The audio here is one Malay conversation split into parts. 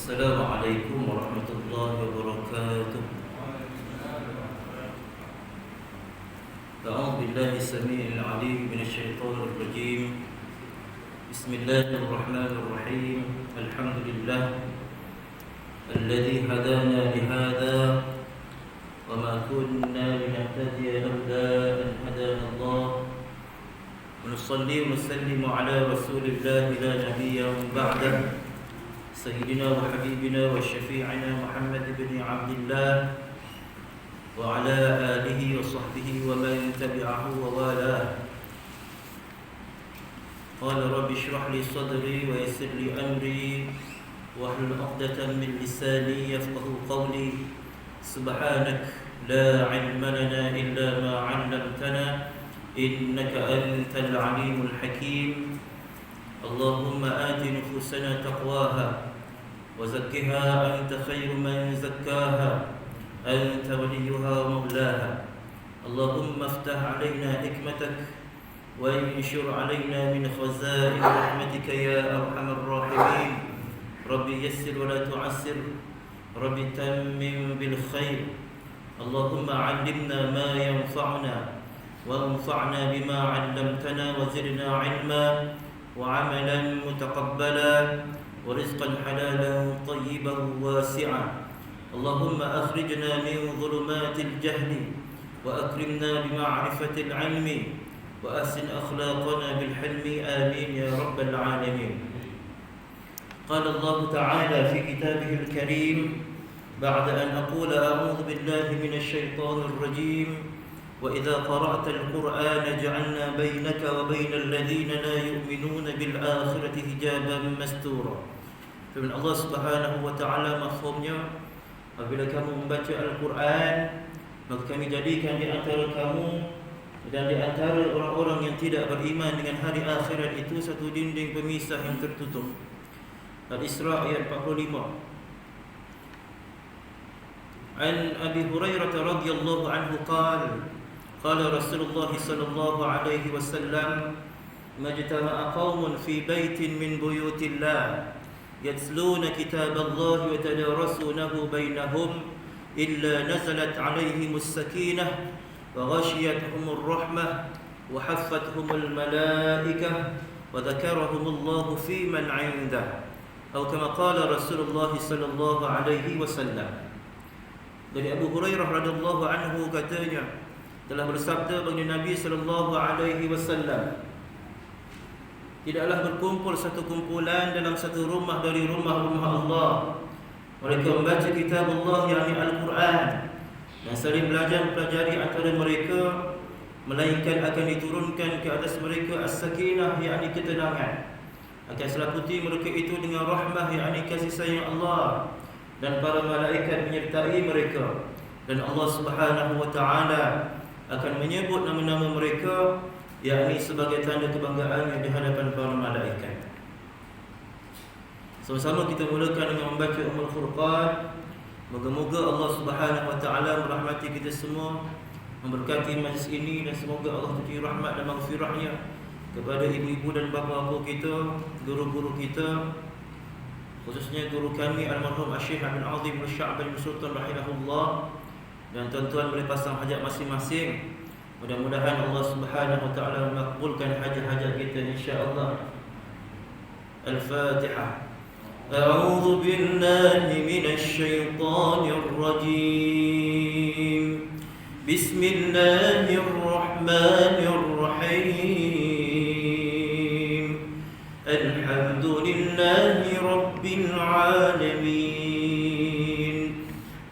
السلام عليكم ورحمة الله وبركاته. أعوذ بالله السميع العليم من الشيطان الرجيم. بسم الله الرحمن الرحيم. الحمد لله الذي هدانا لهذا وما كنا لنهتدي لولا أن هدانا الله. ونصلي ونسلم على رسول الله لا نبي بعده سيدنا وحبيبنا وشفيعنا محمد بن عبد الله وعلى آله وصحبه ومن تبعه ووالاه. قال رب اشرح لي صدري ويسر لي أمري واحلل عقدة من لساني يفقه قولي. سبحانك لا علم لنا إلا ما علمتنا إنك أنت العليم الحكيم. اللهم آت نفوسنا تقواها وزكها أنت خير من زكاها أنت وليها ومولاها. اللهم افتح علينا حكمتك وانشر علينا من خزائن رحمتك يا أرحم الراحمين. رب يسر ولا تعسر، رب تمم بالخير. اللهم علمنا ما ينفعنا وانفعنا بما علمتنا وزدنا علما وعملا متقبلا ورزقا حلالا طيبا واسعا. اللهم أخرجنا من ظلمات الجهل وأكرمنا بمعرفة العلم وأحسن أخلاقنا بالحلم آمين يا رب العالمين. قال الله تعالى في كتابه الكريم بعد أن أقول أعوذ بالله من الشيطان الرجيم: وإذا قرأت القرآن جعلنا بينك وبين الذين لا يؤمنون بالآخرة حجابا مستورا. Firman Allah Subhanahu wa taala mafhumnya, apabila kamu membaca Al-Quran, maka kami jadikan di antara kamu dan di antara orang-orang yang tidak beriman dengan hari akhirat itu satu dinding pemisah yang tertutup. Al-Isra ayat 45. An Abi Hurairah radhiyallahu anhu qala qala Rasulullah sallallahu alaihi wasallam: majtama'a qaumun fi baitin min buyutillah yatluna kitaballahi wa tadarasunahu bainahum illa nazalat alaihimus sakinah wa ghashiyatuhumur rahmah wa haffathumul malaikah wa dzakarahumullahu fi man 'indah. Atau kama qala Rasulullah sallallahu alaihi wasallam. Dari Abu Hurairah radhiyallahu anhu katanya, telah bersabda baginda Nabi sallallahu alaihi wasallam, tidaklah berkumpul satu kumpulan dalam satu rumah dari rumah-rumah Allah. Mereka membaca kitab Allah, yakni Al-Quran, dan saling belajar mempelajari antara mereka, melainkan akan diturunkan ke atas mereka as-sakinah, yakni ketenangan. Akan seliputi mereka itu dengan rahmah, yakni kasih sayang Allah, dan para malaikat menyertai mereka. Dan Allah Subhanahu wa taala akan menyebut nama-nama mereka, yakni sebagai tanda kebanggaan di hadapan para malaikat. Sama-sama kita mulakan dengan membaca Ummul Furqan. Moga-moga Allah Subhanahu wa taala merahmati kita semua, memberkati majlis ini, dan semoga Allah tujuh rahmat dan maghfirahnya kepada ibu-ibu dan bapa-bapa kita, guru-guru kita, khususnya guru kami almarhum Syekh Abdul Azim Al-Sya'bani Sultan rahimahullah, dan tuan-tuan boleh pasang hajat masing-masing. Mudah-mudahan Allah Subhanahu wa taala makbulkan hajat-hajat kita insya-Allah. Al-Fatihah. A'udzu billahi minasy syaithanir rajim. Bismillahirrahmanirrahim. Alhamdulillahi rabbil alamin.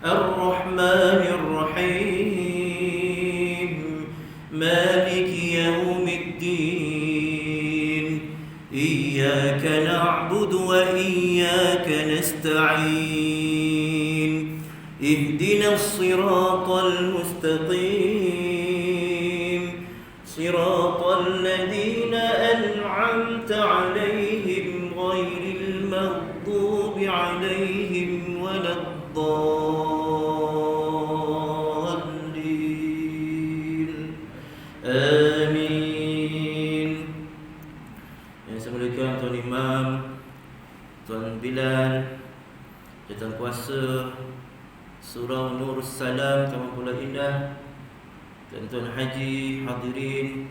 Ar-Rahmanir Rahim. Maliki yaumiddin. Iyyaka na'budu wa iyyaka nasta'in. Ihdinas siratal mustaqim. Siratal ladzina an'amta 'alaihim ghairil maghdubi 'alaihim waladdallin. Amin. Yang saya muliakan Tuan Imam, Tuan Bilal, Datang puasa, surau Nur Salam tamat pula indah. Tuan-tuan haji, hadirin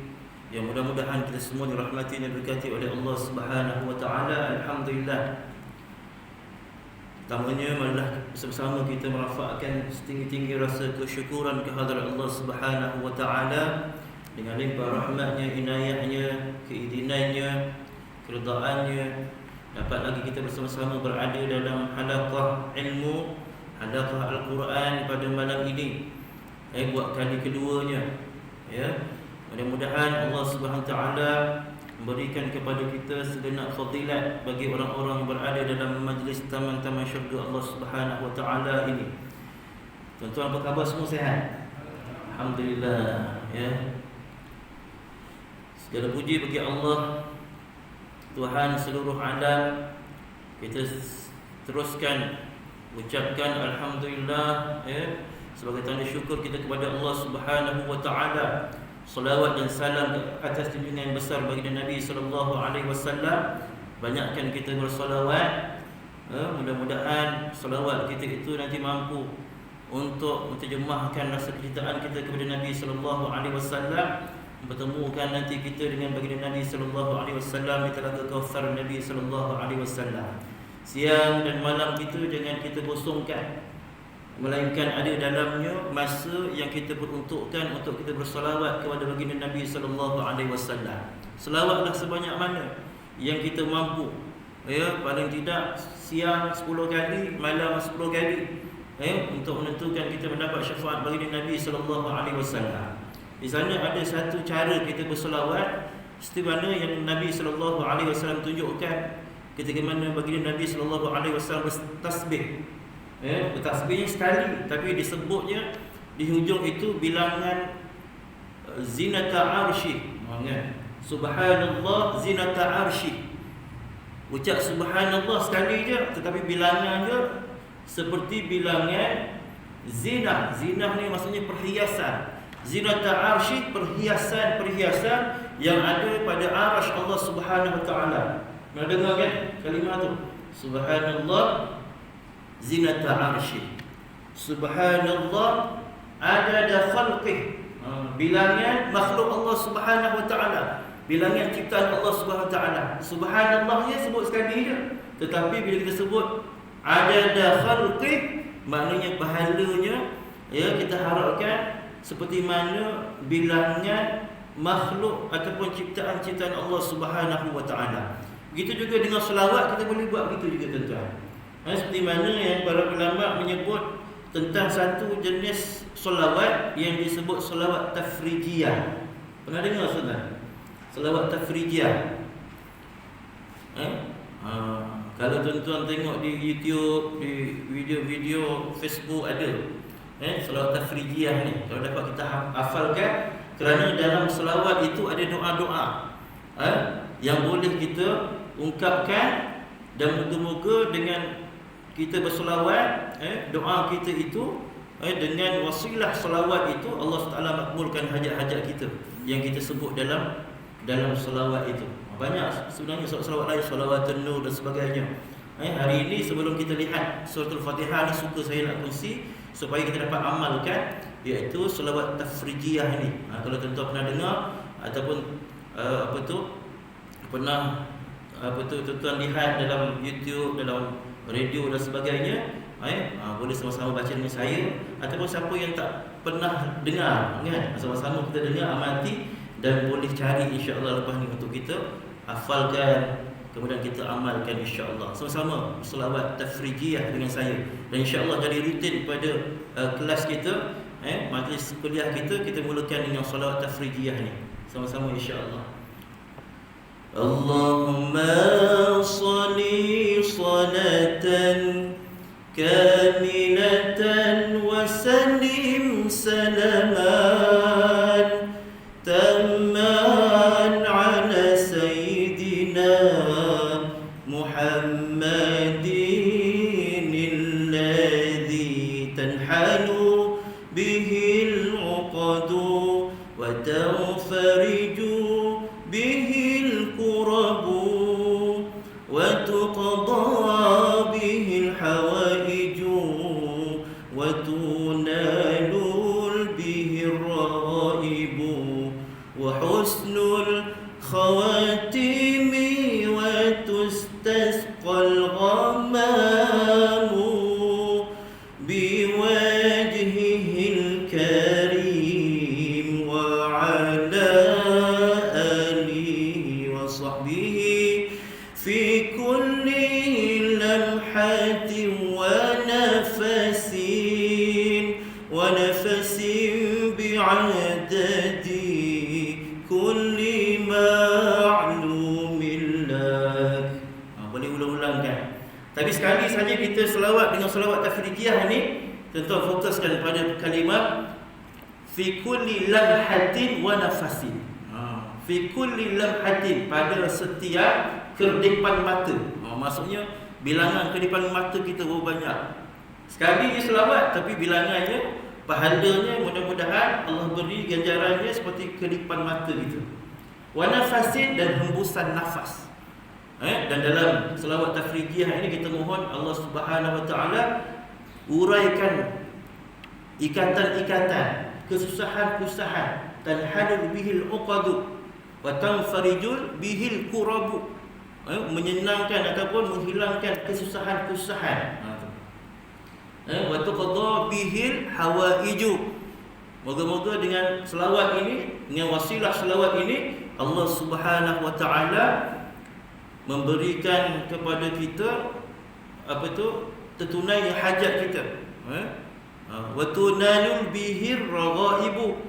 yang mudah-mudahan kita semua dirahmati dan diberkati oleh Allah Subhanahu wa taala. Alhamdulillah. Pertamanya marilah bersama-sama kita merafakkan setinggi-tinggi rasa kesyukuran kehadrat Allah Subhanahu wa taala dengan limpah rahmatnya, inayahnya, keidinannya, keredaannya. Dapat lagi kita bersama-sama berada dalam halaqah ilmu, halaqah Al-Quran pada malam ini, buat kali keduanya. Mudah-mudahan Allah Subhanahu Wa Taala memberikan kepada kita segenap fadilat bagi orang-orang yang berada dalam majlis taman-taman syurga Allah Subhanahu Wa Taala ini. Tuan-tuan, apa khabar? Semua sihat? Alhamdulillah. Segala puji bagi Allah, Tuhan seluruh alam. Kita teruskan ucapkan alhamdulillah sebagai tanda syukur kita kepada Allah Subhanahu wa taala. Salawat dan salam atas junjungan yang besar baginda Nabi sallallahu alaihi wasallam. Banyakkan kita bersolawat. Mudah-mudahan salawat kita itu nanti mampu untuk menterjemahkan rasa kecintaan kita kepada Nabi sallallahu alaihi wasallam, bertemukan nanti kita dengan baginda Nabi sallallahu alaihi wasallam di Telaga Kautsar Nabi sallallahu alaihi wasallam. Siang dan malam kita jangan kita kosongkan, melainkan ada dalamnya masa yang kita peruntukkan untuk kita bersolawat kepada baginda Nabi sallallahu alaihi wasallam. Selawatlah sebanyak mana yang kita mampu. Paling tidak siang 10 kali, malam 10 kali, untuk menentukan kita mendapat syafaat baginda Nabi sallallahu alaihi wasallam. Di sana ada satu cara kita bersolawat seperti mana yang Nabi sallallahu alaihi wasallam tunjukkan ketika mana baginda Nabi sallallahu alaihi wasallam bertasbih. Bertasbihnya sekali, tapi disebutnya di hujung itu bilangan zinata arsy. Subhanallah zinata arsy. Ucap subhanallah sekali je, tetapi bilangannya seperti bilangan zinah. Zinah ni maksudnya perhiasan. Zinata arsy, perhiasan-perhiasan yang ada pada arasy Allah Subhanahu wa taala. Pernah dengar kan kalimah tu? Subhanallah zinata arsy. Subhanallah adada khalqih. Bilangan makhluk Allah Subhanahu wa taala. Bilangan ciptaan Allah Subhanahu wa taala. Subhanallah ya sebut sekali je. Tetapi bila kita sebut adada khalqih, maknanya pahalanya kita harapkan seperti mana bilangan makhluk ataupun ciptaan-ciptaan Allah Subhanahu wa taala. Begitu juga dengan selawat kita boleh buat begitu juga tuan-tuan. Seperti mana yang para ulama menyebut tentang satu jenis selawat yang disebut selawat tafrijiyah. Pernah dengar tuan-tuan? Selawat tafrijiyah. Kalau tuan-tuan tengok di YouTube, di video-video Facebook ada selawat tafrijiyah ni, kalau dapat kita hafalkan, kerana dalam selawat itu ada doa-doa yang boleh kita ungkapkan, dan moga-moga dengan kita berselawat, doa kita itu dengan wasilah selawat itu Allah Taala makbulkan hajat-hajat kita yang kita sebut dalam selawat itu. Banyak sebenarnya selawat lain, selawatun nur dan sebagainya. Hari ini sebelum kita lihat surah Al-Fatihah ni, suka saya nak kongsi supaya kita dapat amalkan, iaitu selawat tafrijiyah ni. Kalau tuan-tuan pernah dengar ataupun tuan-tuan lihat dalam YouTube, dalam radio dan sebagainya, boleh sama-sama baca dengan saya, ataupun siapa yang tak pernah dengar kan, sama-sama kita dengar, amati, dan boleh cari insya-Allah lepas ni untuk kita hafalkan, kemudian kita amalkan insya-Allah. Sama-sama selawat tafrijiyah dengan saya, dan insya-Allah jadi rutin pada kelas kita, majlis kuliah kita mulakan dengan selawat tafrijiyah ni sama-sama insya-Allah. Allahumma salli salatan kamilatan wa sallim salaman tamman ala sayyidina Muhammadin alladhi tanhalu bihi al-uqadu wa tanfariju bihi al-kurabu wa tuqda bihi al-hawaij الغمام بوجهه الكريم وعلى آله وصحبه في كل لمحة ونفس بعدد كل معلوم لك. Boleh ulang-ulang kan? Tapi sekali saja kita selawat dengan selawat tafrijiyah ni, tuan-tuan fokuskan pada kalimat fi kulli lamhatin wa nafasin. Fi kulli lamhatin, pada setiap kedipan mata. Maksudnya bilangan kedipan mata kita berapa banyak. Sekali dia selawat, tapi bilangannya, pahalanya mudah-mudahan Allah beri ganjarannya seperti kedipan mata kita. Wa nafasin, dan hembusan nafas. Dan dalam selawat tafrijiyah ini kita mohon Allah Subhanahu wa taala uraikan ikatan-ikatan, kesusahan-kesusahan, tanhalul bihil uqadu wa tanfarijul bihil kurabu, menyenangkan ataupun menghilangkan kesusahan-kesusahan. Wa tuqadha bihil hawaiju. Moga-moga dengan selawat ini, dengan wasilah selawat ini, Allah Subhanahu wa taala memberikan kepada kita tertunai hajat kita. Wa tunalul bihir raghaibu,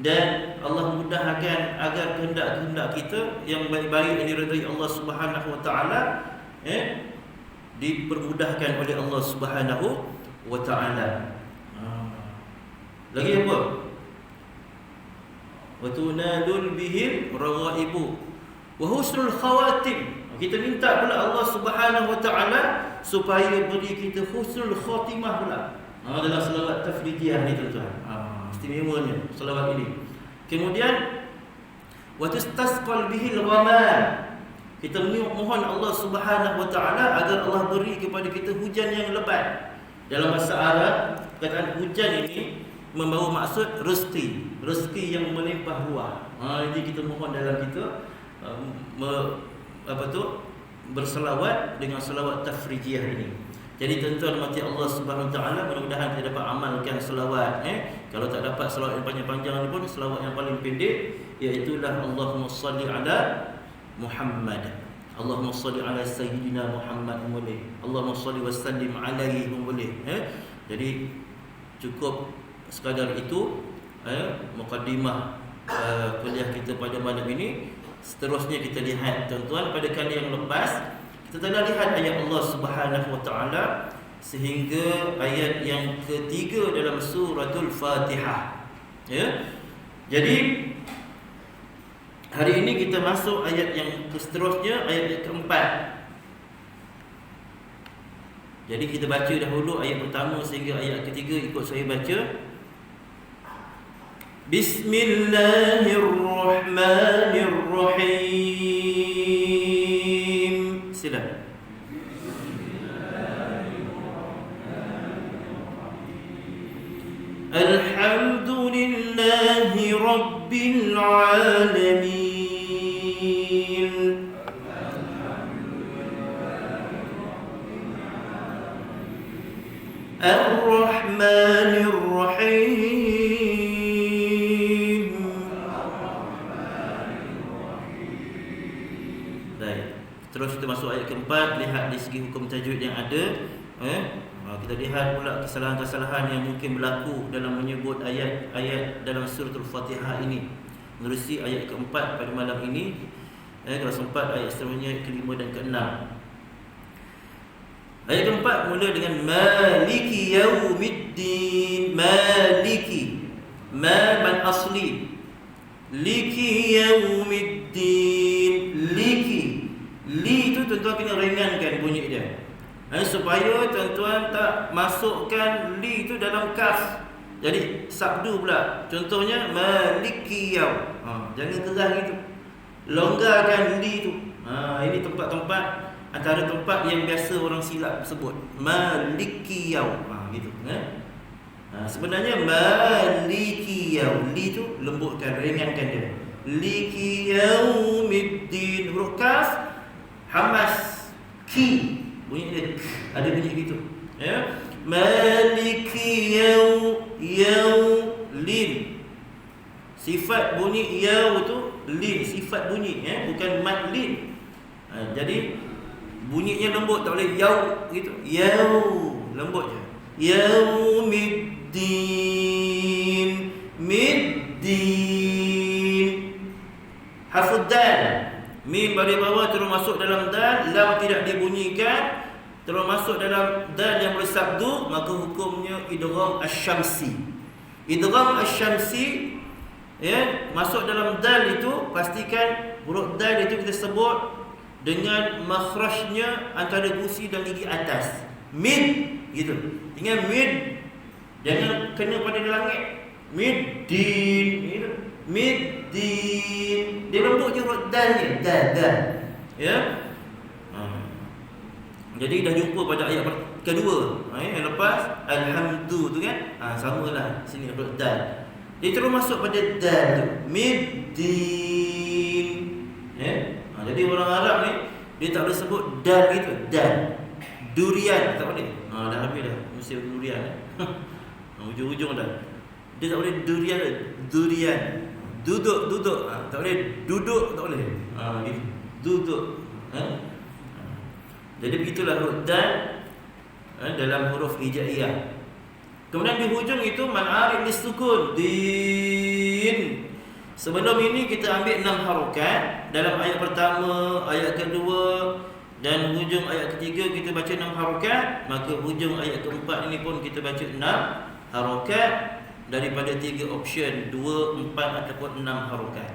dan Allah mudahkan agar kehendak-kehendak kita yang baik-baik yang diridai Allah Subhanahu wa taala dipermudahkan oleh Allah Subhanahu wa taala. Lagi apa? Wa tunalul bihir raghaibu wa husnul khawatim. Kita minta pula Allah Subhanahu wa taala supaya beri kita husnul khatimah pula. Dalam selawat tafrijiyah ni tuan-tuan. Istimewanya selawat ini. Kemudian wa tastasqal bihil ghamam. Kita mohon Allah Subhanahu wa taala agar Allah beri kepada kita hujan yang lebat. Dalam bahasa Arab, perkataan hujan ini membawa maksud rezeki yang melimpah ruah. Jadi kita mohon dalam kita berselawat dengan selawat tafrijiyah ini. Jadi tuan-tuan mati Allah Subhanahu wa taala, mudah-mudahan kita dapat amalkan selawat. Kalau tak dapat selawat yang panjang-panjang ni pun, selawat yang paling pendek, iaitu Allahumma salli ala Muhammad, Allahumma salli ala sayyidina Muhammad boleh, Allahumma salli wa sallim alaihi boleh. Jadi cukup sekadar itu mukaddimah kuliah kita pada malam ini. Seterusnya kita lihat tuan-tuan, pada kali yang lepas kita telah lihat ayat Allah Subhanahu wa taala sehingga ayat yang ketiga dalam suratul Fatihah. Jadi hari ini kita masuk ayat yang seterusnya, ayat yang keempat. Jadi kita baca dahulu ayat pertama sehingga ayat ketiga, ikut saya baca. Bismillahirrahmanirrahim. Sila. Alhamdulillahi rabbil alamin. Ar-Rahmanir Rahim. Terus kita masuk ayat keempat, lihat dari segi hukum tajwid yang ada. Kita lihat pula kesalahan-kesalahan yang mungkin berlaku dalam menyebut ayat-ayat dalam suratul Fatihah ini. Menerusi ayat keempat pada malam ini. Kalau sempat ayat seterusnya kelima dan keenam. Ayat keempat mula dengan Maliki yaumiddin. Maliki, ma man asli, liki yaumiddin. Liki, li tu tuan-tuan kena ringankan bunyi dia, supaya tuan-tuan tak masukkan li tu dalam kaf, jadi sabdu pula. Contohnya maliki yaum, jangan keras gitu, longgarkan li tu. Ini tempat-tempat, antara tempat yang biasa orang silap sebut maliki yaum, gitu. Sebenarnya maliki yaum, li tu lembutkan, ringankan dia. Liki yaumiddin, huruf kaf hamas, ki, Bunyi dia ada bunyi gitu. Ya. Maliki yaulin. Sifat bunyi yaw tu lin, sifat bunyi bukan mad lin. Jadi bunyinya lembut, tak boleh yaw gitu. Yaw lembut je. Yaumiddin, middin. Harfud dal. Mim bagi bawah terus masuk dalam dal, lam tidak dibunyikan, terus masuk dalam dal yang bersabdu, maka hukumnya idgham asy-syamsi. Idgham asy-syamsi masuk dalam dal itu, pastikan huruf dal itu kita sebut dengan makhrajnya antara gusi dan gigi atas. Mid gitu. Ingat mid, jangan kena pada langit. Middin gitu. Middin. Dia lembut je huruf dal ni. Dal. Ya. Jadi dah jumpa pada ayat kedua. Yang lepas alhamdu tu kan. Samalah sini huruf dal. Dia terus masuk pada dal tu. Middin. Jadi orang Arab ni dia tak boleh sebut dal gitu. Dal. Durian tak boleh. Dah habis dah. Mesti durian. Ujung-ujung dah. Dia tak boleh durian. Duduk. Tak boleh duduk, tak boleh. Duduk. Jadi begitulah huruf dal dalam huruf hijaiyah. Kemudian di hujung itu man'arib lisukun din. Sebelum ini kita ambil 6 harokat. Dalam ayat pertama, ayat kedua dan hujung ayat ketiga kita baca 6 harokat. Maka hujung ayat keempat ini pun kita baca 6 harokat. Daripada 3 option 2, 4 ataupun 6 harokat.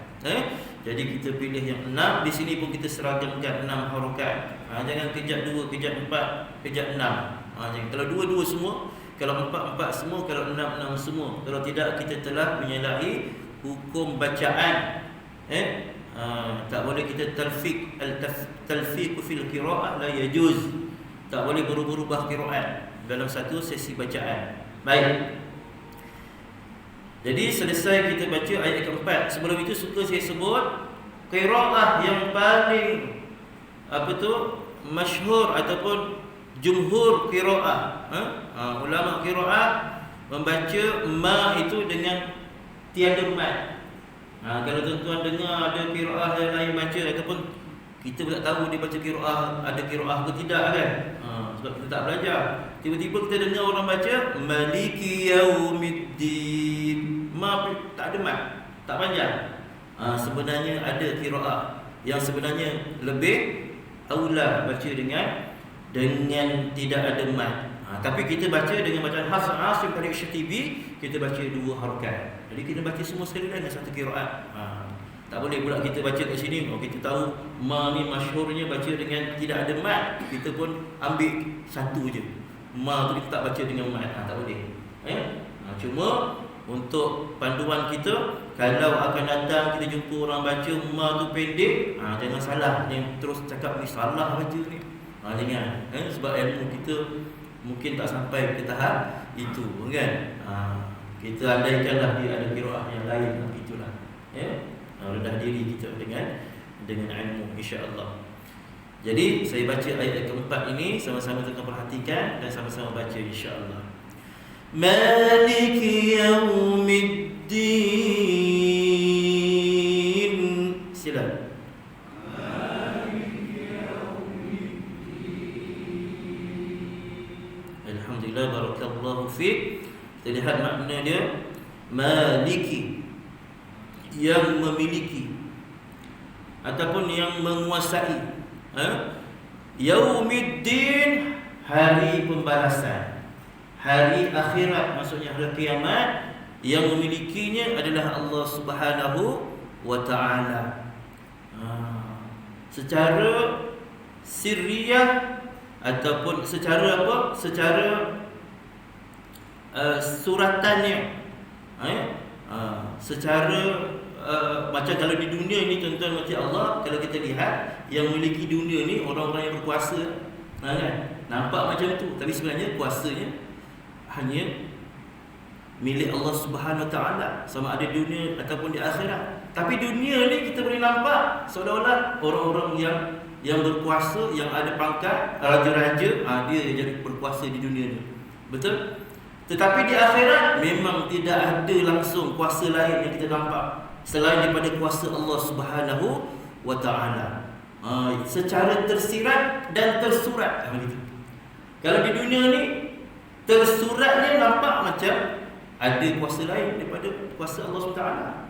Jadi kita pilih yang 6. Di sini pun kita seragamkan 6 harokat. Jangan kejap 2, kejap 4, kejap 6. Kalau 2 semua, kalau 4 semua, kalau 6 semua. Kalau tidak, kita telah menyalahi hukum bacaan. Tak boleh kita talfiq. Talfiq fil qiraah la yajuz. Tak boleh berubah-ubah qiraat dalam satu sesi bacaan. Baik. Jadi selesai kita baca ayat keempat. Sebelum itu suka saya sebut qiraah yang paling masyhur ataupun jumhur qiraah. Ulama qiraah membaca ma itu dengan tiada mad. Kalau tuan-tuan dengar ada qiraah yang lain baca ataupun kita tak tahu dia baca qiraah, ada qiraah ke tidak kan? Sebab kita tak belajar. Tiba-tiba kita dengar orang baca Maliki Yaumiddin. Tak ada mat, tak panjang. Sebenarnya ada qiraah yang sebenarnya lebih aula baca dengan tidak ada mat. Tapi kita baca dengan bacaan Hasan Asim dari Syatibi, kita baca 2 harokat. Jadi kita baca semua sekali dengan satu qiraat. Tak boleh pula kita baca kat sini, kita tahu ma ni masyhurnya baca dengan tidak ada mat, kita pun ambil satu je. Ma tu kita tak baca dengan mat. Tak boleh. Cuma untuk panduan kita, kalau akan datang kita jumpa orang baca ma tu pendek, jangan salah, jangan terus cakap ni salah baca ni. Jangan. Sebab ilmu kita mungkin tak sampai ke tahap itu kan. Kita andaikanlah dia ada qiraah yang lain, itulah. Rendah diri kita dengan ilmu, insya-Allah. Jadi saya baca ayat keempat ini, sama-sama kita perhatikan dan sama-sama baca insya-Allah. Maliki Yaumiddin. Sila. Maliki Yaumiddin. Alhamdulillah, barakallahu fiik. Kita lihat makna dia. Maliki, yang memiliki ataupun yang menguasai. Yaumiddin, hari pembalasan, hari akhirat, maksudnya hari kiamat. Yang memilikinya adalah Allah Subhanahu wa ta'ala. Secara sirriyah ataupun secara apa? Secara suratannya. Secara macam kalau di dunia ni, tuan-tuan macam Allah, kalau kita lihat yang memiliki dunia ni orang-orang yang berkuasa, kan? Nampak macam tu, tapi sebenarnya kuasanya hanya milik Allah Subhanahu Wa Taala, sama ada dunia ataupun di akhirat. Tapi dunia ni kita boleh nampak seolah-olah orang-orang yang yang berkuasa, yang ada pangkat, raja-raja, dia jadi berkuasa di dunia ni. Betul? Tetapi di akhirat memang tidak ada langsung kuasa lain yang kita nampak selain daripada kuasa Allah Subhanahu wa taala. Secara tersirat dan tersurat begitu. Kalau di dunia ni tersuratnya nampak macam ada kuasa lain daripada kuasa Allah Subhanahu wa taala.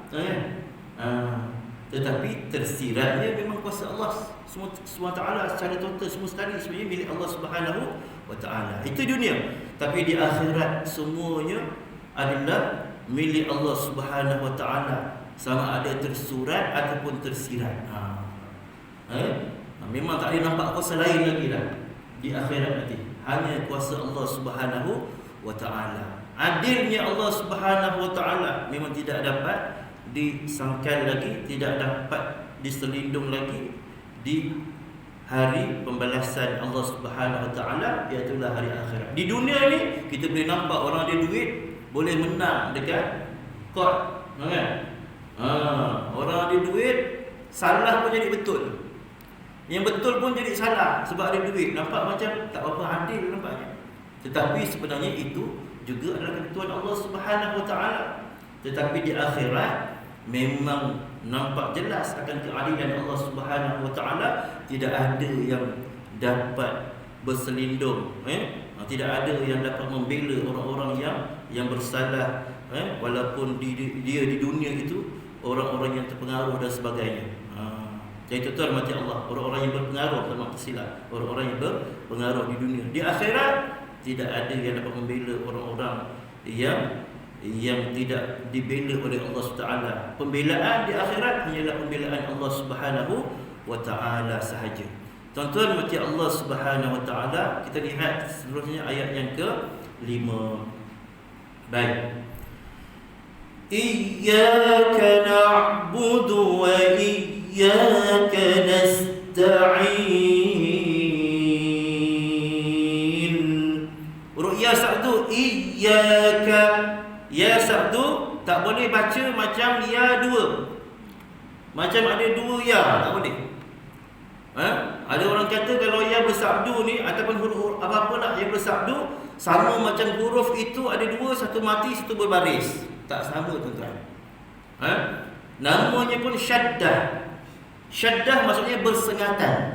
Tetapi tersiratnya memang kuasa Allah SWT secara total semua sekali sebenarnya milik Allah Subhanahu wa taala. Itu dunia. Tapi di akhirat semuanya adalah milik Allah Subhanahu wa taala, sama ada tersurat ataupun tersirat. Memang tak ada nampak kuasa lain lagi lah di akhirat nanti. Hanya kuasa Allah Subhanahu wa taala. Adilnya Allah Subhanahu wa taala memang tidak dapat disangkal lagi, tidak dapat diselindung lagi di hari pembalasan Allah Subhanahu wa taala, iaitu hari akhirat. Di dunia ni kita boleh nampak orang ada duit boleh menang dekat court, kan? Orang ada duit salah pun jadi betul. Yang betul pun jadi salah sebab ada duit. Nampak macam tak apa adil nampaknya. Tetapi sebenarnya itu juga adalah ketentuan Allah Subhanahu wa taala. Tetapi di akhirat memang nampak jelas akan keadilan Allah Subhanahu wa taala, tidak ada yang dapat berselindung, tidak ada yang dapat membela orang-orang yang bersalah, walaupun dia di dunia itu orang-orang yang terpengaruh dan sebagainya. Jadi tuan mati Allah, orang-orang yang berpengaruh, tak silap, orang-orang yang berpengaruh di dunia. Di akhirat tidak ada yang dapat membela orang-orang yang tidak dibela oleh Allah SWT. Pembelaan di akhirat hanyalah pembelaan Allah Subhanahu wa taala sahaja. Tuan-tuan mati Allah Subhanahu wa taala, kita lihat seterusnya ayat yang ke-5. Baik. Iyyaka na'budu wa iyyaka nasta'in. Huruf ya satu, iyyaka. Ya satu tak boleh baca macam ya dua. Macam ada dua ya, tak boleh. Ada orang kata kalau ya bersabdu ni ataupun huruf apa-apa lah yang bersabdu sama macam huruf itu ada dua, satu mati, satu berbaris. Tak sama tuan-tuan. Namanya pun syaddah. Syaddah maksudnya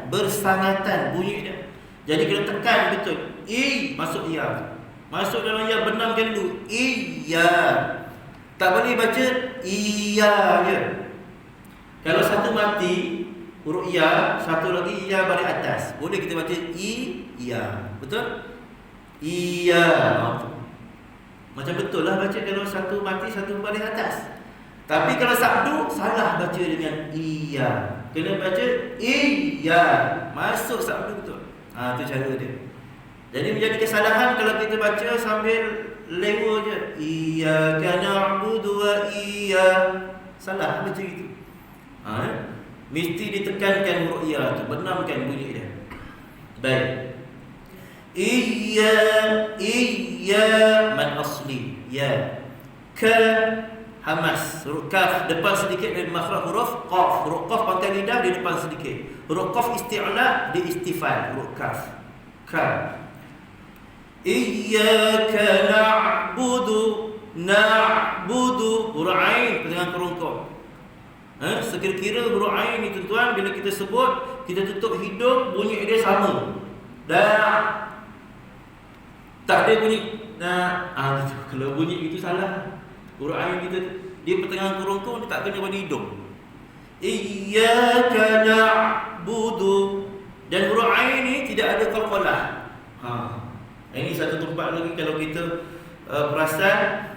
bersangatan bunyi dia. Jadi kita tekan betul. Masuk ya. Masuk dalam ya, benamkan dulu. Iya. Tak boleh baca iya je. Kalau satu mati huruf ya, satu lagi ya balik atas, boleh kita baca iya. Betul? Iya. Macam betul lah baca kalau satu mati, satu balik atas. Tapi kalau sabdu salah baca dengan iya. Kena baca iya. Masuk sabdu betul. Itu cara dia. Jadi menjadi kesalahan kalau kita baca sambil lewa je. Iyyaka na'budu wa salah baca gitu. Mesti ditekankan huruf ya tu, benamkan bunyi dia. Baik. Iya man asli ya. Ka hamas, huruf kaf depan sedikit dari makhraj huruf qaf. Huruf qaf pangkal lidah di depan sedikit. Huruf qaf isti'la di istifal, huruf kaf. Ka. Iyyaka na'budu huruf ain dengan kerongkong. Sekira-kira huruf ain ni tuan-tuan, bila kita sebut, kita tutup hidung, bunyi dia sama. Tak ada bunyi kalau bunyi itu salah. Huruf ain kita dia pertengahan kerongkong, dia tak kena pada hidung. Iyyaka na'budu. Dan huruf ain ni tidak ada qalqalah. Ini satu tempat lagi kalau kita perasan,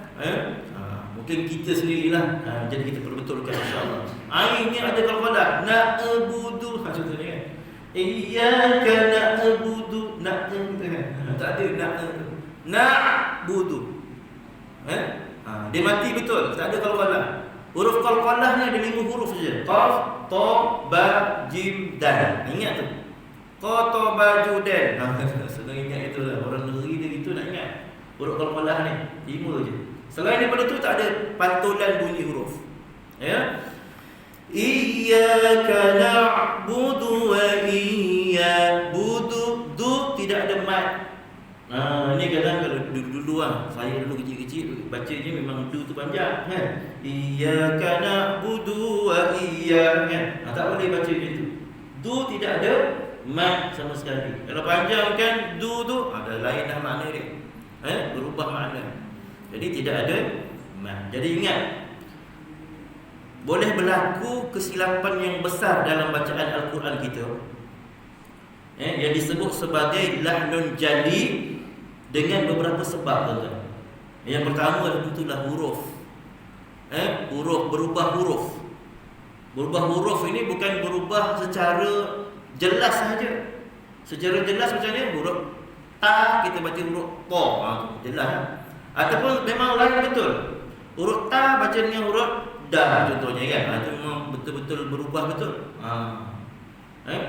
mungkin kita sendirilah, jadi kita perlu betulkan insya-Allah. Ain ni ada qalqalah, na'budu contohnya kan. Iyyaka na'budu, tak ada na'budu. Dia mati betul, tak ada qalqalah. Huruf qalqalah ni ada 5 huruf saja. Qaf, ta, ba, jim, dal. Ingat tu. Qa, ta, ba, ju, dal. Senang ingat itu lah. Orang negeri dia itu nak ingat. Huruf qalqalah ni 5 je. Selain daripada tu tak ada pantulan bunyi huruf. Ya. Iyyaka na'budu wa Ni kadang kalau dulu saya dulu kecil-kecil bacanya memang du tu panjang kan. Iyyaka na'budu wa iyyaka. Tak boleh baca begitu. Du tidak ada mad sama sekali. Kalau panjang kan du tu ada lain dah makna dia. Berubah makna. Jadi tidak ada mad. Jadi ingat, boleh berlaku kesilapan yang besar dalam bacaan Al-Quran kita, yang disebut sebagai lahnun jali dengan beberapa sebab, tuan-tuan. Yang pertama adalah huruf. Berubah huruf. Berubah huruf ini bukan berubah secara jelas saja. Secara jelas macam ni, huruf ta kita baca huruf ta, jelas kan? Ataupun memang lain betul. Huruf ta baca dengan huruf da contohnya kan. Itu memang betul-betul berubah betul.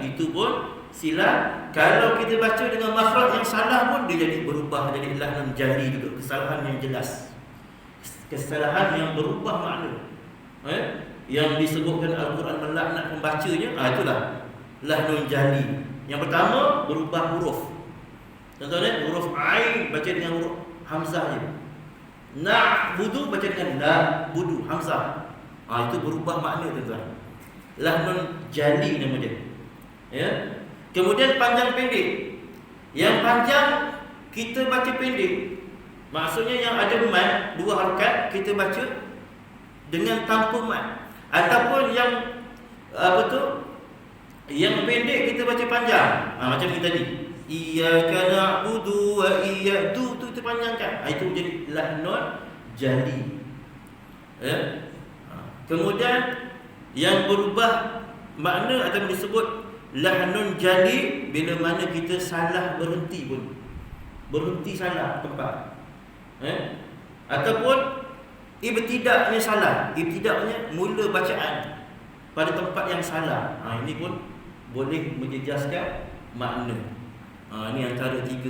Itu pun silap. Kalau kita baca dengan makhraj yang salah pun dia jadi berubah, jadi lahnun jali juga, kesalahan yang jelas, kesalahan yang berubah makna. Yang disebutkan Al-Quran melaknat pembacanya, itulah lahnun jali. Yang pertama, berubah huruf. Contohnya huruf ain baca dengan huruf hamzah je. Na'budu baca dengan na'budu hamzah. Itu berubah makna, tuan-tuan. Lahnun jali nama dia. Kemudian panjang pendek. Yang panjang kita baca pendek. Maksudnya yang ada mad, 2 harakat kita baca dengan tanpa mad. Ataupun yang yang pendek kita baca panjang. Macam ni tadi. Iyyaka na'budu wa iyyadu, tu panjangkan. Itu jadi lahnun jali. Kemudian yang berubah makna atau disebut lahnun jali bila mana kita salah berhenti pun. Berhenti salah tempat. Ataupun ibtidaknya salah. Ibtidaknya mula bacaan pada tempat yang salah. Ini pun boleh menjejaskan makna. Ini antara 3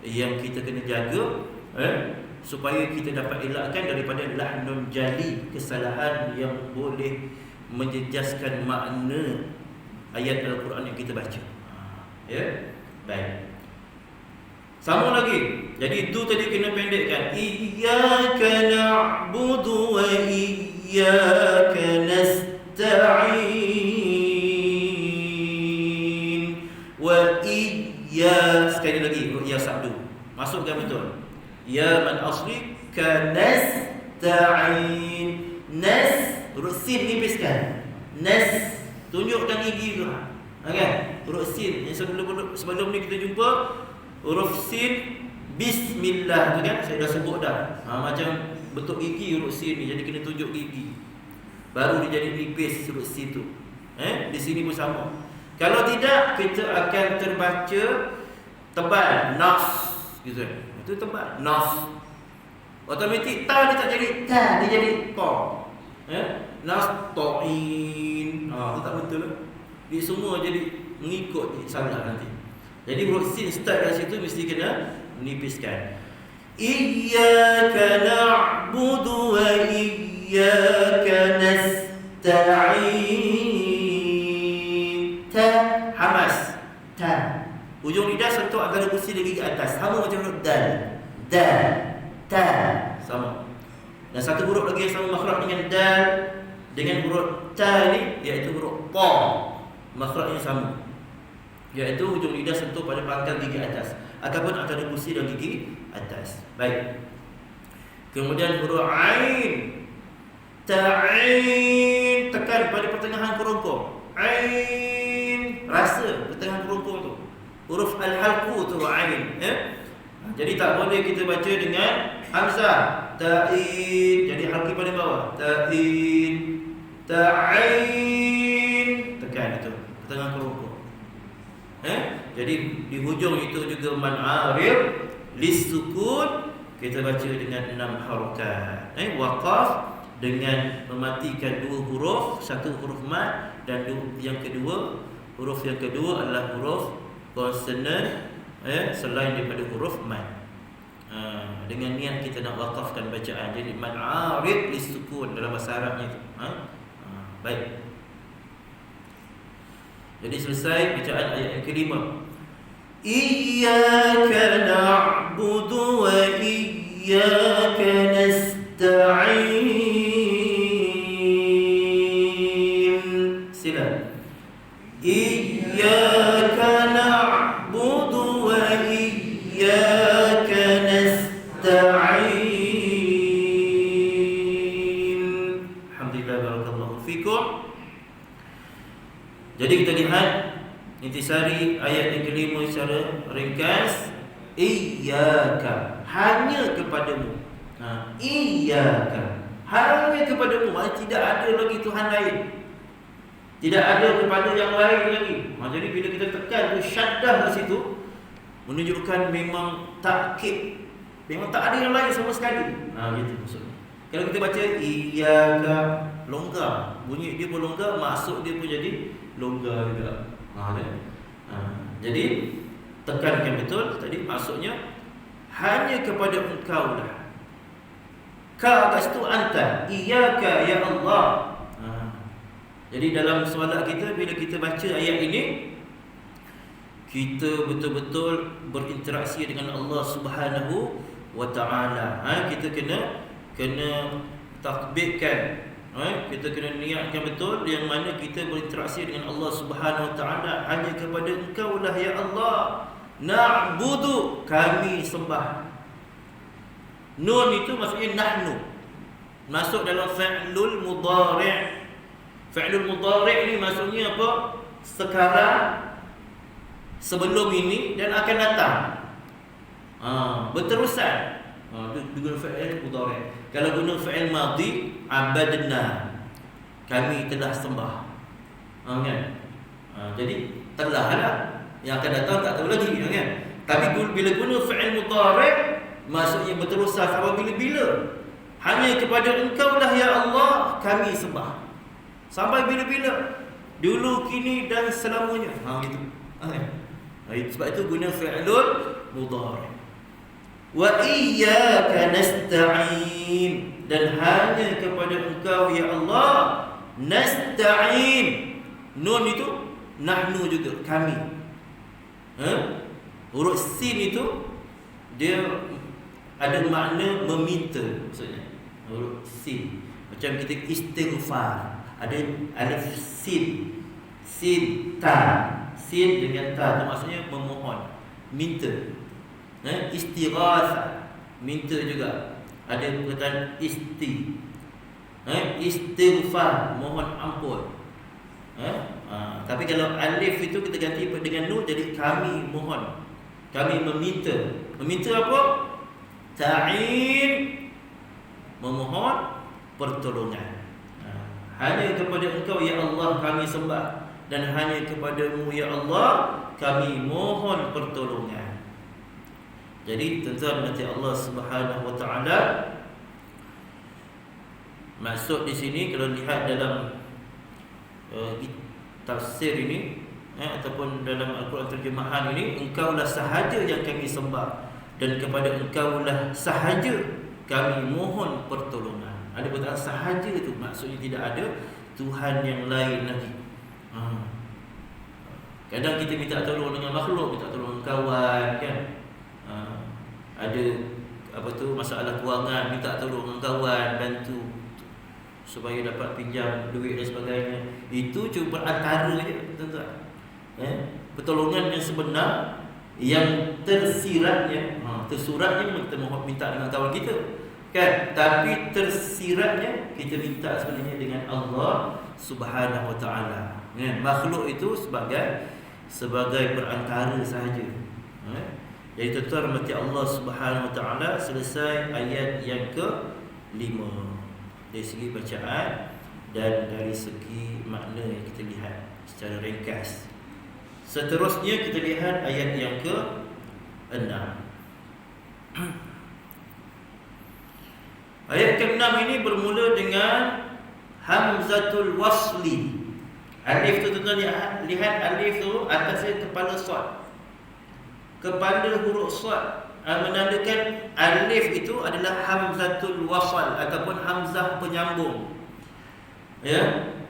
yang kita kena jaga, supaya kita dapat elakkan daripada lahnun jali, kesalahan yang boleh menjejaskan makna ayat Al-Quran yang kita baca. Baik. Sama lagi. Jadi itu tadi kena pendekkan. Iyyaka na'budu wa iyyaka nasta'in. Wa sekali lagi ya sabdu. Masukkan betul. Ya man asli ka nasta'in. Huruf sin nipiskan. Tunjukkan gigi tu. Kan? Huruf sin yang sebelum ni kita jumpa huruf sin bismillah tu kan, saya dah sebut dah. Macam bentuk gigi huruf sin ni, jadi kena tunjuk gigi. Baru dia jadi nipis huruf sin tu. Di sini pun sama. Kalau tidak, kita akan terbaca tebal, nas gitu. Itu tebal, nas. Automatik ta dia tak jadi ta, dia jadi ta. Nasta'in. Itu tak betul. Dia semua jadi mengikut salah nanti. Jadi huruf sin start kat situ mesti kena nipiskan. Iyyaka na'budu wa iyyaka nasta'in. Ta hamas. Ta. Ujung lidah sentuh antara gusi dan gigi atas. Sama macam huruf dal. Dal. Ta. Sama. Dan satu huruf lagi yang sama makhraj dengan dal dengan huruf ta ni, iaitu huruf ta. Makhrajnya sama, iaitu hujung lidah sentuh pada pangkal gigi atas ataupun antara gusi dan gigi atas. Baik. Kemudian huruf ain. Ta'in, tekan pada pertengahan kerongkong. Ain, rasa pertengahan kerongkong tu. Huruf al-halqu tu ain. Jadi tak boleh kita baca dengan hamzah. Ta'in, jadi halqi pada bawah. Ta'in, ta'in, tekan itu pertengahan kerongkong. Jadi di hujung itu juga man arif lisukun, kita baca dengan 6 harakat. Waqaf dengan mematikan 2 huruf, 1 huruf mad dan yang kedua, huruf yang kedua adalah huruf konsonan selain daripada huruf mad. Dengan niat kita nak waqafkan bacaan. Jadi man arif lisukun dalam bahasa Arabnya itu. Baik. Jadi selesai bacaan ayat yang kelima. Iyyaka Intisari ayat yang kelima secara ringkas, iyyaka, hanya kepadamu. Iyyaka, hanya kepadamu. Maksudnya tidak ada lagi Tuhan lain, tidak ada kepada yang lain lagi. Jadi bila kita tekan tu syaddah di situ, menunjukkan memang takkid, memang tak ada yang lain sama sekali. Gitu maksudnya. Kalau kita baca iyyaka, longgar, bunyi dia pun longgar, maksud dia pun jadi longgar juga. Jadi tekankan betul tadi, maksudnya hanya kepada engkau lah. Ka atas tu anta, iyyaka ya Allah. Jadi dalam solat kita, bila kita baca ayat ini, kita betul-betul berinteraksi dengan Allah Subhanahu wa taala. Kita kena takbirkan. Kita kena niatkan betul yang mana kita berinteraksi dengan Allah Subhanahu wa taala. Hanya kepada engkau lah ya Allah na'budu, kami sembah. Nun itu maksudnya nahnu, masuk dalam fi'lul mudhari'. Fi'lul mudhari' ni maksudnya apa? Sekarang, sebelum ini dan akan datang. Berterusan. Guna fi'il mudhari'. Kalau guna fi'il madhi, abadna, kami telah sembah. Kan? Jadi telah lah, yang akan datang tak tahu lagi, kan? Tapi bila guna fi'il mudhari', maksudnya berterusan sampai bila-bila. Hanya kepada engkau lah ya Allah kami sembah. Sampai bila-bila, dulu, kini dan selamanya. Gitu. Sebab itu guna fi'lul mudhari'. Wa iyyaka nasta'in, dan hanya kepada engkau ya Allah nasta'in. Nun itu nahnu juga, kami. Huruf sin itu dia ada makna meminta, maksudnya huruf sin. Macam kita istighfar, ada alif sin, sin ta, sin dengan ta itu maksudnya memohon, minta. Istighatsah, minta juga. Ada perkataan istighfar, mohon ampun. Tapi kalau alif itu kita ganti dengan nun, jadi kami mohon, kami meminta. Meminta apa? Ta'in, memohon pertolongan. Hanya kepada engkau ya Allah kami sembah, dan hanya kepadamu ya Allah kami mohon pertolongan. Jadi tuan-tuan nanti Allah Subhanahu wa taala, maksud di sini kalau lihat dalam tafsir ini, ataupun dalam Al-Quran terjemahan ini, engkaulah sahaja yang kami sembah, dan kepada engkaulah sahaja kami mohon pertolongan. Ada perkataan sahaja itu, maksudnya tidak ada Tuhan yang lain lagi. Kadang kita minta tolong dengan makhluk, minta tolong kawan, kan? Ada masalah kewangan, minta tolong dengan kawan, bantu supaya dapat pinjam duit dan sebagainya. Itu cuma perantara je, tuan-tuan. Pertolongan yang sebenar, yang tersiratnya, tersuratnya kita mohon minta dengan kawan kita, kan? Tapi tersiratnya kita minta sebenarnya dengan Allah Subhanahu wa taala. Makhluk itu sebagai perantara sahaja. Jadi tuan-tuan rahmati Allah Subhanahu wa taala, selesai ayat yang ke-5 dari segi bacaan dan dari segi makna yang kita lihat secara ringkas. Seterusnya kita lihat ayat yang ke-6. Ayat ke-6 ini bermula dengan hamzatul wasli. Alif tu tuan-tuan lihat, alif tu atasnya kepala sad. Kepala huruf sad menandakan alif itu adalah hamzatul wasal ataupun hamzah penyambung.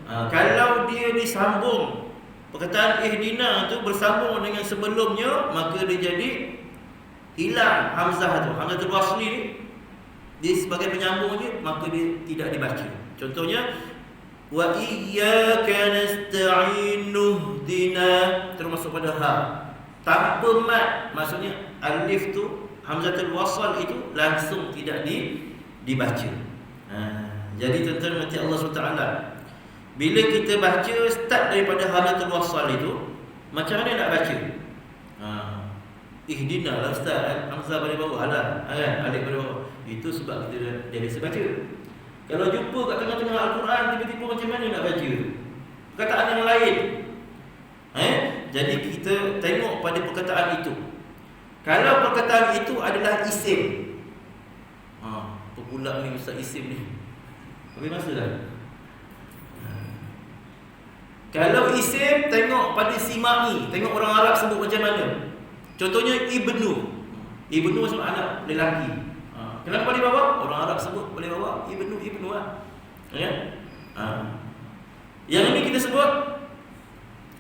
Kalau dia disambung, perkataan ihdina itu bersambung dengan sebelumnya, maka dia jadi hilang hamzah tu. Hamzatul wasli ni dia sebagai penyambung je, maka dia tidak dibaca. Contohnya wa iyyaka nasta'in nuhdina, termasuk pada ha. Tanpa mat, maksudnya alif tu, hamzatul wasal itu langsung tidak dibaca. Jadi tuan-tuan mati Allah SWT, bila kita baca start daripada hamzatul wasal itu, Macam mana nak baca? Ha. Ihdina lah Ustaz, Hamzah balik bawah lah, kan? Alif balik bawah. Itu sebab kita dia biasa baca. Kalau jumpa kat tengah-tengah Al-Quran, tiba-tiba macam mana nak baca? Perkataan yang lain. Jadi kita tengok pada perkataan itu. Kalau perkataan itu adalah isim. Apa pula ni Ustaz isim ni? Habis masa dah. Kalau isim, tengok pada simai. Tengok orang Arab sebut macam mana. Contohnya Ibnu. Ibnu maksud anak lelaki. Kenapa di bawah? Orang Arab sebut boleh bawah Ibnu lah. Ya? Yang ini kita sebut.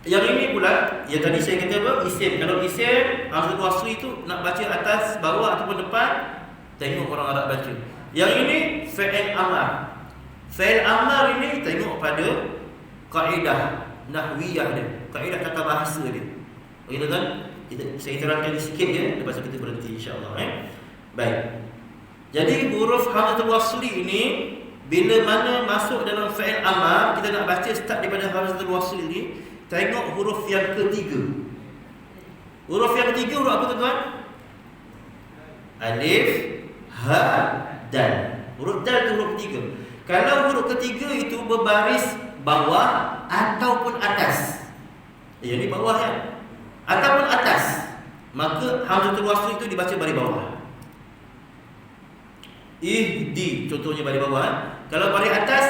Yang ini pula, yang tadi saya kata apa? Isim. Kalau isim, hamzah wasli itu nak baca atas, bawah ataupun depan, tengok orang Arab baca. Yang ini fi'il amar. Fi'il amar ini tengok pada kaedah nahwiyah dia, kaedah tata bahasa dia. Begitu kan? Saya terangkan sikit ya, lepas tu kita berhenti insya-Allah. Baik. Jadi huruf hamzatul wasli ini bila mana masuk dalam fi'il amar, kita nak baca start daripada hamzatul wasli ini, tengok huruf yang ketiga. Huruf yang ketiga huruf apa tuan-tuan? Alif, ha, dal. Huruf dal itu huruf ketiga. Kalau huruf ketiga itu berbaris bawah ataupun atas. Ini bawah kan? Ataupun atas, maka hamzatul wasli itu dibaca baris bawah. Ihdi contohnya baris bawah. Kalau baris atas,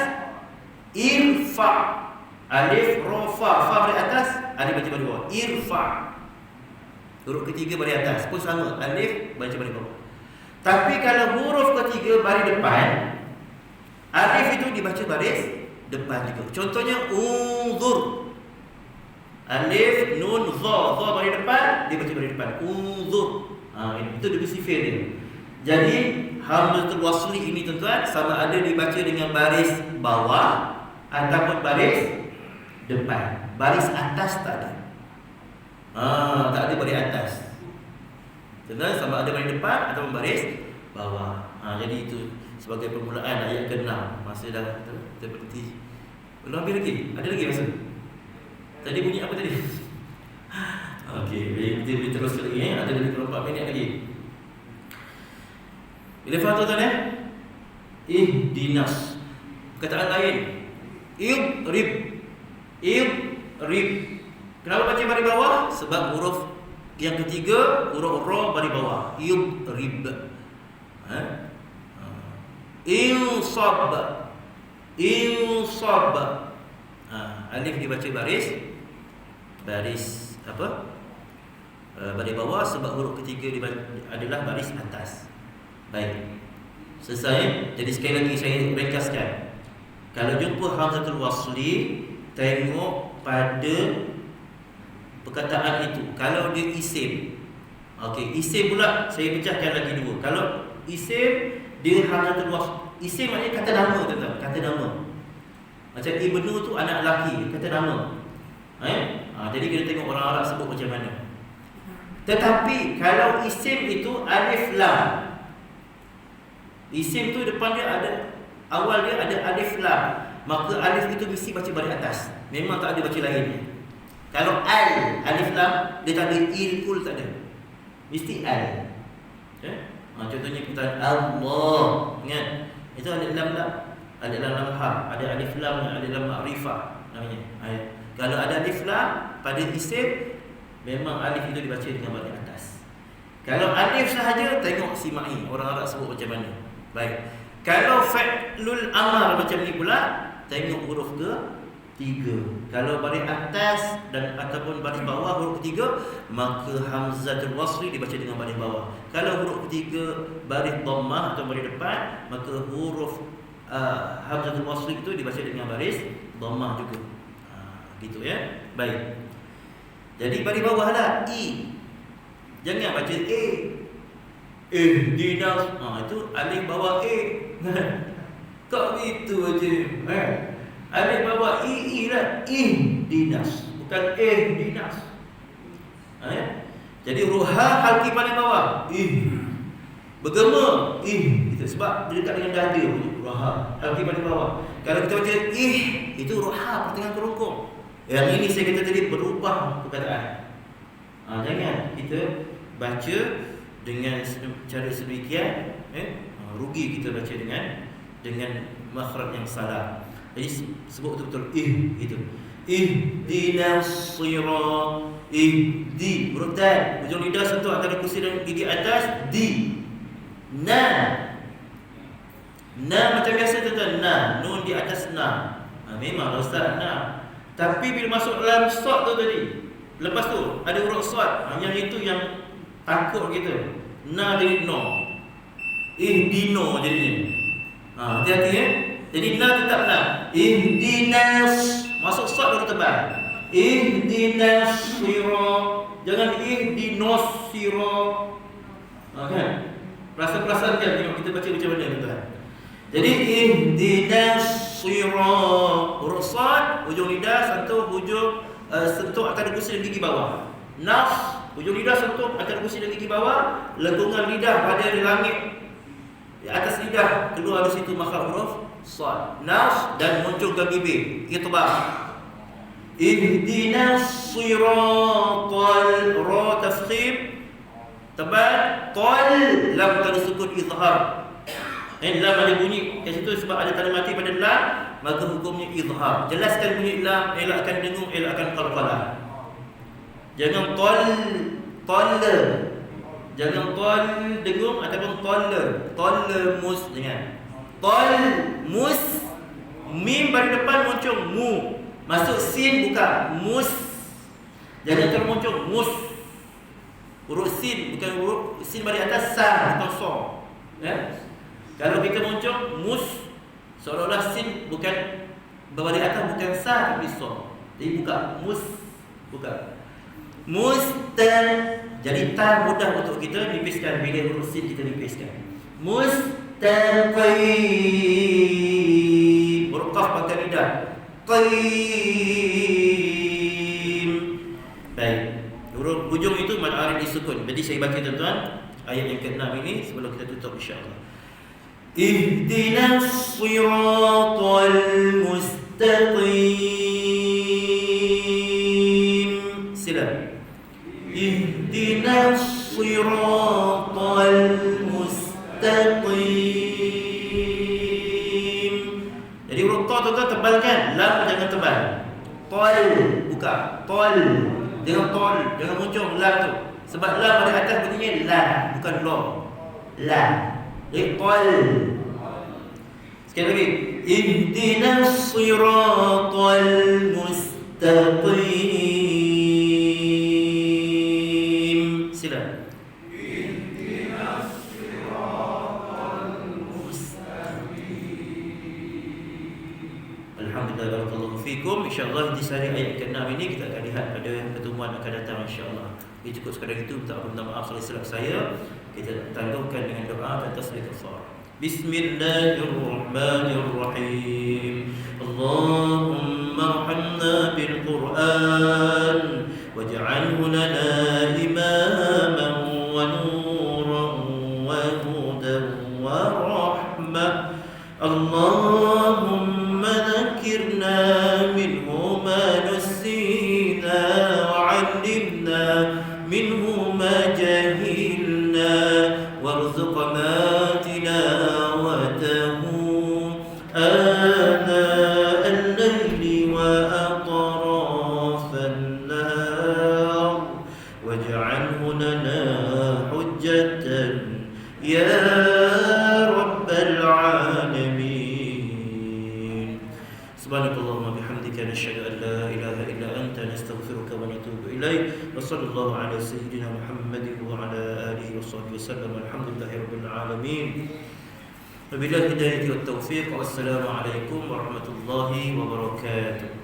irfa. Alif, ra, fa. Fa baris atas, alif baca baris bawah. Irfa. Huruf ketiga baris atas pun sama, alif baca baris bawah. Tapi kalau huruf ketiga baris depan, alif itu dibaca baris depan juga. Contohnya unzur. Alif, nun, za. Za baris depan, dia baca baris depan. Unzur. Itu dia sifir dia. Jadi hamzatul wasli ini tuan-tuan sama ada dibaca dengan baris bawah ataupun baris depan. Baris atas tak ada. Tak ada baris atas. Tuan-tuan sama ada baris depan ataupun baris bawah. Jadi itu sebagai permulaan ayat ke-6. Masa dah kita berhenti. Belum habis lagi? Ada lagi masa? Tadi bunyi apa tadi? Okey, kita boleh terus lagi Ada lebih kurang 4 minit lagi. Bila faham tuan-tuan Ihdinas. Perkataan lain, Ibrib. Ibrib. Kenapa baca baris bawah? Sebab huruf yang ketiga, huruf ra baris bawah. Ibrib. Insab. Insab. Alif dibaca baris apa? Baris bawah sebab huruf ketiga adalah baris atas. Baik. Selesai. Jadi sekali lagi saya ringkaskan. Kalau jumpa hamzatul wasli, tengok pada perkataan itu. Kalau dia isim. Okey, isim pula saya pecahkan lagi dua. Kalau isim dia hamzatul wasli. Isim maknanya kata nama tuan-tuan, kata nama. Macam Ibnu tu anak lelaki, kata nama. Jadi kita tengok orang Arab sebut macam mana. Tetapi kalau isim itu alif lam. Isim tu depan dia ada, awal dia ada alif lam, maka alif itu mesti baca baris atas. Memang tak ada baca lain. Kalau alif lam, dia tak ada ul tak ada. Mesti al. Contohnya kita Allah, ingat itu alif lam tak? Alif lam ha, ada alif lam, ada lam ma'rifah namanya. Kalau ada alif lam pada isim, memang alif itu dibaca dengan baris atas. Kalau alif sahaja, tengok simai, orang Arab sebut macam mana. Baik. Kalau fi'lul amar macam ni pula, tengok huruf ketiga. Kalau baris atas dan ataupun baris bawah huruf ketiga, maka hamzatul wasli dibaca dengan baris bawah. Kalau huruf ketiga baris dhammah atau baris depan, maka huruf hamzatul wasli itu dibaca dengan baris dhammah juga. Gitu ya. Baik. Jadi baris bawah lah i. Jangan baca a. Ihdinas. Itu alif bawah a. Kok gitu aja. Alif bawah i lah. Ihdinas. Bukan ihdinas. Jadi ruha halki paling bawah. Bergema. Itu sebab dia dekat dengan dada. Ruha halki paling bawah. Kalau kita baca itu ruha pertengahan kerongkong. Yang ini saya kata tadi berubah perkataan. Jangan kita baca dengan cara sedemikian, rugi kita baca dengan makhraj yang salah. Jadi sebut betul-betul itu. Ihdinas sirat. Ihdi huruf dal, hujung lidah sentuh antara kursi dan gigi atas. Di. Na macam biasa tuan-tuan, nun di atas na. Memang ustaz na. Tapi bila masuk dalam sad tu tadi, lepas tu ada huruf sad, yang itu yang takut kita. Na jadi no. Ihdino jadinya. Hati-hati Jadi na tetap na. Ihdinas, masuk sad baru tebal. Ihdinas sirat. Jangan ihdinos sirat. Kan? Perasaan-perasaan kan tengok kita baca macam mana tuan. Jadi ihdinas sirat. Huruf sad, hujung lidah sentuh sentuh antara gusi dan gigi bawah. Nas, hujung lidah sentuh antara gusi dan gigi bawah. Lengkungan lidah pada langit di atas lidah, keluar dari situ makhraj huruf sad. Nas dan muncul ke bibir. Itbaq. Ihdinas siratal, ra tafkhim tebal, tal lam tanda sukun izhar. Lam ada bunyi kat situ sebab ada tanda mati pada lam, maka hukumnya izhar. Jelaskan bunyi lam, elakkan dengung, elakkan qalqalah. Jangan tal. Jangan tal dengung ataupun tal mus, jangan. Tal mus, mim pada depan muncul mu. Masuk sin buka mus. Jangan termuncul mus. Huruf sin bukan huruf sin bagi atas, sa bukan so. Kalau kita muncul mus, seolah-olah sin bukan bagi atas, bukan sa tapi so. Jadi buka mus, buka. Mustan. Jadi ta mudah untuk kita nipiskan bila huruf sin kita nipiskan. Mustaqim. Huruf qaf pakai lidah. Qim. Baik. Huruf hujung itu mad arid disukun. Jadi saya baca tuan-tuan ayat yang ke-6 ini sebelum kita tutup insya-Allah. Ihdinas siratal mustaqim. Sila. Ihdinas siratal mustaqim. Jadi huruf ta tuan-tuan tebal kan? Lam jangan tebal. Tal buka. Tal. Jangan muncul lam tu. Sebab lam pada atas bunyinya la, bukan lo. La. Tal. Sekali lagi. Ihdinas siratal mustaqim. Sila. Ihdinas siratal mustaqim. Alhamdulillah, barakallahu fikum. InsyaAllah di sehari ayat ke-6 ini kita akan lihat pada pertemuan akan datang insyaAllah. Ini cukup sekadar itu. Minta maaf salah silap saya. Kita tangguhkan dengan doa dan tasbih kafar. Bismillahirrahmanirrahim. Allahumma arhamna bil Qur'an waj'alhu lana imaman wa nuran wa hudan wa rahmah. Allahumma dhakkirna minhu ma nasina wa 'allimna minhu ma jahilna warzuqna sallallahu ala sayyidina Muhammad wa ala alihi wa sahbihi wasallam. Alhamdulillahirabbil alamin. Wabillahi hidayah wa taufiq. Wassalamu alaikum warahmatullahi wabarakatuh.